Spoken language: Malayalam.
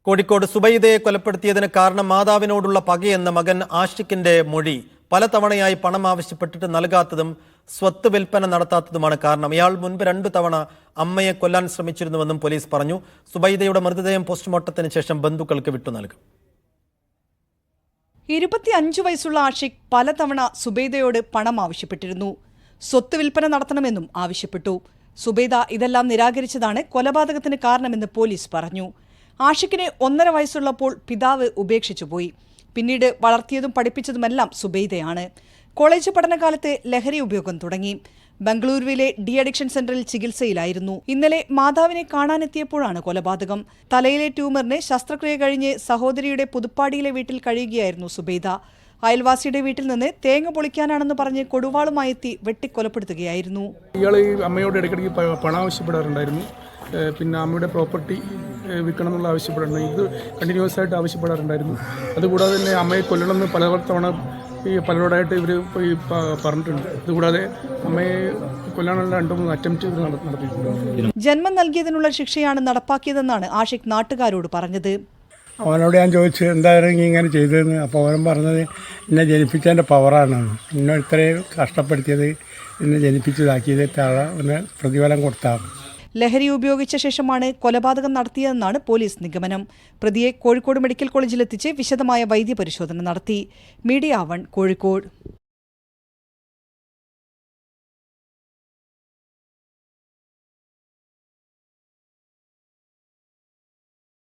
കോഴിക്കോട് സുബൈദയെ കൊലപ്പെടുത്തിയതിന് കാരണം മാതാവിനോടുള്ള പകയെന്ന മകൻ ആഷിഖിന്റെ മൊഴി. പലതവണയായി പണം ആവശ്യപ്പെട്ടിട്ട് നൽകാത്തതും സ്വത്ത് വിൽപ്പന നടത്താത്തതുമാണ് കാരണം. ഇയാൾ മുൻപ് 2 തവണ അമ്മയെ കൊല്ലാൻ ശ്രമിച്ചിരുന്നുവെന്നും പോലീസ് പറഞ്ഞു. സുബൈദയുടെ മൃതദേഹം പോസ്റ്റ്മോർട്ടത്തിന് ശേഷം ബന്ധുക്കൾക്ക് വിട്ടു നൽകും. 25 വയസ്സുള്ള ആഷിഖ് പലതവണ സുബൈദയോട് പണം ആവശ്യപ്പെട്ടിരുന്നു. സ്വത്ത് വിൽപ്പന നടത്തണമെന്നും ആവശ്യപ്പെട്ടു. സുബൈദ ഇതെല്ലാം നിരാകരിച്ചതാണ് കൊലപാതകത്തിന് കാരണമെന്ന് പോലീസ് പറഞ്ഞു. ആഷിഖിന് 1.5 വയസ്സുള്ളപ്പോൾ പിതാവ് ഉപേക്ഷിച്ചുപോയി. പിന്നീട് വളർത്തിയതും പഠിപ്പിച്ചതുമെല്ലാം സുബൈദയാണ്. കോളേജ് പഠനകാലത്ത് ലഹരി ഉപയോഗം തുടങ്ങി. ബംഗളൂരുവിലെ ഡി അഡിക്ഷൻ സെന്ററിൽ ചികിത്സയിലായിരുന്നു. ഇന്നലെ മാതാവിനെ കാണാനെത്തിയപ്പോഴാണ് കൊലപാതകം. തലയിലെ ട്യൂമറിന് ശസ്ത്രക്രിയ കഴിഞ്ഞ് സഹോദരിയുടെ പുതുപ്പാടിയിലെ വീട്ടിൽ കഴിയുകയായിരുന്നു സുബൈദ. അയൽവാസിയുടെ വീട്ടിൽ നിന്ന് തേങ്ങ പൊളിക്കാനാണെന്ന് പറഞ്ഞ് കൊടുവാളുമായി എത്തി വെട്ടിക്കൊലപ്പെടുത്തുകയായിരുന്നു. ഇയാൾ അമ്മയോട് ഇടയ്ക്കിടയ്ക്ക് പണം ആവശ്യപ്പെടാറുണ്ടായിരുന്നു. പിന്നെ അമ്മയുടെ പ്രോപ്പർട്ടി വിൽക്കണം എന്നുള്ള ആവശ്യപ്പെടാറുണ്ട്. ഇത് കണ്ടിന്യൂസ് ആയിട്ട് ആവശ്യപ്പെടാറുണ്ടായിരുന്നു. അതുകൂടാതെ തന്നെ അമ്മയെ കൊല്ലണമെന്ന് പലതവണ പലരോടായിട്ട് ഇവർ പറഞ്ഞിട്ടുണ്ട്. ഇതുകൂടാതെ അമ്മയെ കൊല്ലാനുള്ള 2-3 അറ്റംപ്റ്റ് നടത്തിയിട്ടുണ്ട്. ജന്മം നൽകിയതിനുള്ള ശിക്ഷയാണ് നടപ്പാക്കിയതെന്നാണ് ആഷിഖ് നാട്ടുകാരോട് പറഞ്ഞത്. അവനോട് ഞാൻ ചോദിച്ചു എന്തായിരുന്നു ഇങ്ങനെ ചെയ്തതെന്ന്. അപ്പോൾ അവൻ പറഞ്ഞത് എന്നെ ജനിപ്പിച്ചതിൻ്റെ പവറാണ്, എന്നെ ഇത്രയും കഷ്ടപ്പെടുത്തിയത്, എന്നെ ജനിപ്പിച്ചതാക്കിയത് ഒന്ന് പ്രതിഫലം കൊടുത്താൽ. ലഹരി ഉപയോഗിച്ച ശേഷമാണ് കൊലപാതകം നടത്തിയതെന്നാണ് പോലീസ് നിഗമനം. പ്രതിയെ കോഴിക്കോട് മെഡിക്കൽ കോളേജിലെത്തിച്ച് വിശദമായ വൈദ്യപരിശോധന നടത്തി. മീഡിയ 1 കോഴിക്കോട്.